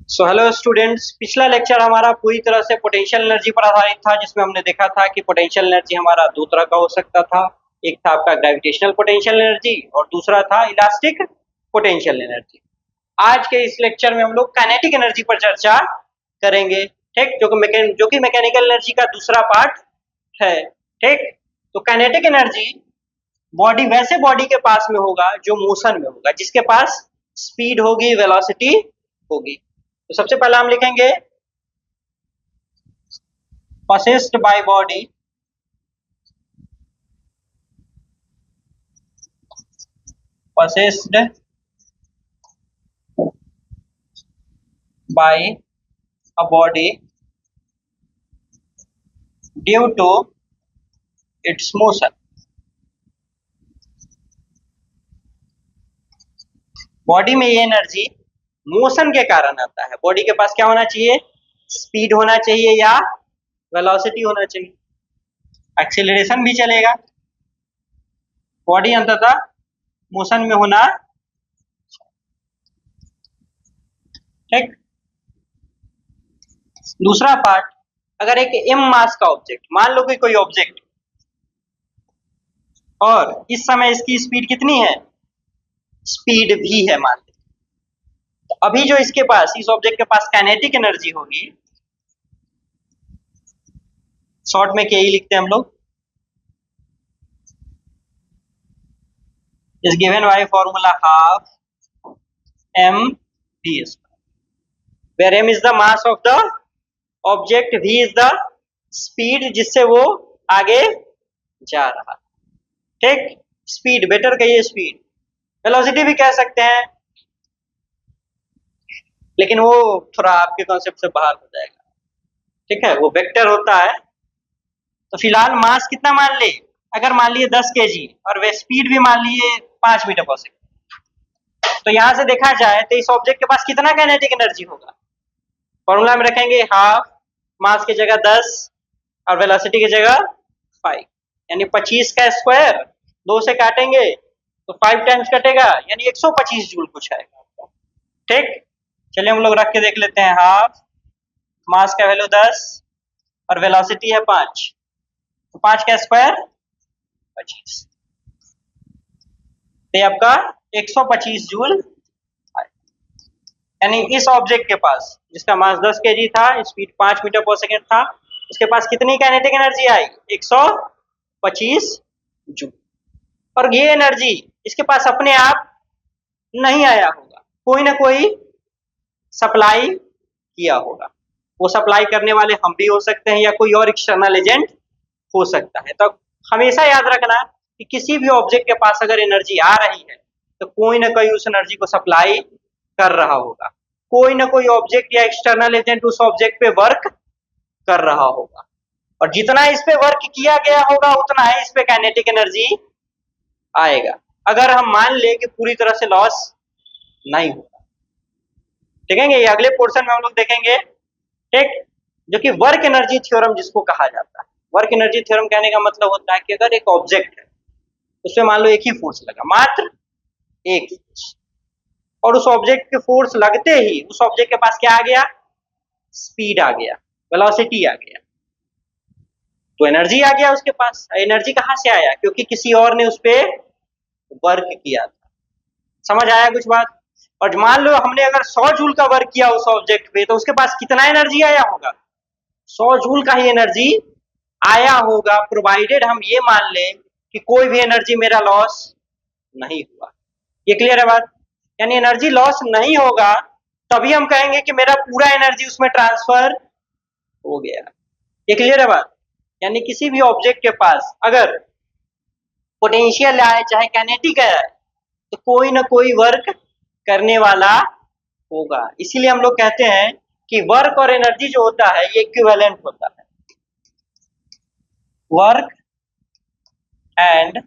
Hello students, पिछला lecture हमारा पूरी तरह से पोटेंशियल एनर्जी पर आधारित था, जिसमें हमने देखा था कि पोटेंशियल एनर्जी हमारा दो तरह का हो सकता था। एक था आपका ग्रेविटेशनल पोटेंशियल एनर्जी और दूसरा था इलास्टिक पोटेंशियल एनर्जी। आज के इस लेक्चर में हम लोग काइनेटिक एनर्जी पर चर्चा करेंगे, ठीक, जो कि मैकेनिकल एनर्जी का दूसरा पार्ट है। ठीक, तो काइनेटिक एनर्जी वैसे बॉडी के पास में होगा जो मोशन में होगा, जिसके पास स्पीड होगी, वेलोसिटी होगी। तो सबसे पहला हम लिखेंगे possessed by body possessed by a body due to its motion। Body में ये एनर्जी मोशन के कारण आता है। बॉडी के पास क्या होना चाहिए? स्पीड होना चाहिए या वेलोसिटी होना चाहिए। एक्सीलरेशन भी चलेगा, बॉडी अंततः मोशन में होना। ठीक, दूसरा पार्ट, अगर एक m मास का ऑब्जेक्ट, मान लो कि कोई ऑब्जेक्ट, और इस समय इसकी स्पीड कितनी है? स्पीड v है मान लो, तो अभी जो इसके पास, इस ऑब्जेक्ट के पास काइनेटिक एनर्जी होगी, शॉर्ट में के ही लिखते हैं हम लोग, is given by formula half m v square, where m is the mass of the object, v is the speed जिससे वो आगे जा रहा। ठीक, स्पीड बेटर कहिए, स्पीड, वेलोसिटी भी कह सकते हैं, लेकिन वो थोड़ा आपके कॉन्सेप्ट से बाहर हो जाएगा। ठीक है, वो वेक्टर होता है। तो फिलहाल मास कितना मान ले? अगर मान लिए 10 केजी और वे स्पीड भी मान लिए 5 मीटर पर सेकंड, तो यहां से देखा जाए तो इस ऑब्जेक्ट के पास कितना काइनेटिक एनर्जी होगा? फॉर्मूला में रखेंगे हाफ, मास की जगह 10 और वेलोसिटी की जगह 5, यानी 25 का स्क्वायर 2 से काटेंगे तो 5 टाइम्स कटेगा, यानी 125 जूल कुछ आएगा। ठीक, चलिए हम लोग रख के देख लेते हैं। हाफ, मास का वैल्यू 10 और वेलोसिटी है 5, तो 5 का स्क्वायर 25, तो आपका 125 जूल, यानी इस ऑब्जेक्ट के पास जिसका मास 10 केजी था, स्पीड 5 मीटर पर सेकंड था, उसके पास कितनी काइनेटिक एनर्जी आई? 125 जूल। और ये एनर्जी इसके पास अपने आप नहीं आया होगा, कोई ना कोई सप्लाई किया होगा। वो सप्लाई करने वाले हम भी हो सकते हैं या कोई और एक्सटर्नल एजेंट हो सकता है। तो हमेशा याद रखना कि किसी भी ऑब्जेक्ट के पास अगर एनर्जी आ रही है तो कोई ना कोई उस एनर्जी को सप्लाई कर रहा होगा, कोई ना कोई ऑब्जेक्ट या एक्सटर्नल एजेंट उस ऑब्जेक्ट पे वर्क कर रहा होगा, और जितना इस पे वर्क किया गया होगा उतना ही इस पे काइनेटिक एनर्जी आएगा, अगर हम मान ले कि पूरी तरह से लॉस नहीं होगा। ठीक है, ये अगले पोर्शन में हम लोग देखेंगे। ठीक, जो कि वर्क एनर्जी थ्योरम जिसको कहा जाता है। वर्क एनर्जी थ्योरम कहने का मतलब होता है कि अगर एक ऑब्जेक्ट है, उसमें मान लो एक ही फोर्स लगा, मात्र एक फोर्स, और उस ऑब्जेक्ट के फोर्स लगते ही उस ऑब्जेक्ट के पास क्या आ गया? स्पीड आ गया, वेलोसिटी आ गया, तो एनर्जी आ गया उसके पास। एनर्जी कहां से आया? क्योंकि किसी और ने उस पर वर्क किया था। समझ आया कुछ बात? और मान लो हमने अगर 100 जूल का वर्क किया उस ऑब्जेक्ट पे, तो उसके पास कितना एनर्जी आया होगा? 100 जूल का ही एनर्जी आया होगा, प्रोवाइडेड हम ये मान लें कि कोई भी एनर्जी मेरा लॉस नहीं हुआ। ये क्लियर है बात? यानी एनर्जी लॉस नहीं होगा, तभी हम कहेंगे कि मेरा पूरा एनर्जी उसमें ट्रांसफर हो गया। ये क्लियर है बात? यानी किसी भी ऑब्जेक्ट के पास अगर पोटेंशियल आए चाहे काइनेटिक आए, तो कोई ना कोई वर्क करने वाला होगा। इसीलिए हम लोग कहते हैं कि वर्क और एनर्जी जो होता है ये इक्विवेलेंट होता है। Work and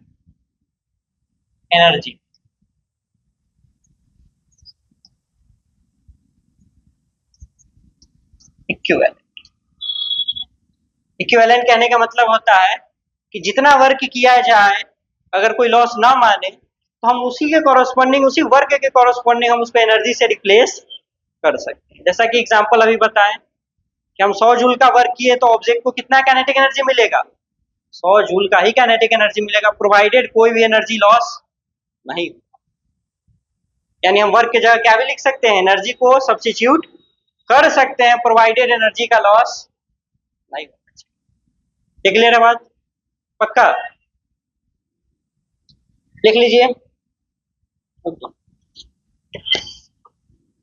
energy equivalent. Equivalent कहने का मतलब होता है कि जितना वर्क किया जाए, अगर कोई लॉस ना माने, तो हम उसी के कॉरस्पॉन्डिंग, उसी वर्क के कॉरस्पॉन्डिंग हम उसको एनर्जी से रिप्लेस कर सकते हैं। जैसा कि एग्जांपल अभी बताएं कि हम 100 जूल का वर्क किए तो ऑब्जेक्ट को कितना काइनेटिक एनर्जी मिलेगा, 100 जूल का ही काइनेटिक एनर्जी मिलेगा, प्रोवाइडेड कोई भी एनर्जी लॉस नहीं। यानी हम वर्क की जगह क्या भी लिख सकते हैं, एनर्जी को सब्स्टिट्यूट कर सकते हैं, प्रोवाइडेड एनर्जी का लॉस नहीं होना चाहिए। क्लियर है बात, पक्का लिख लीजिए।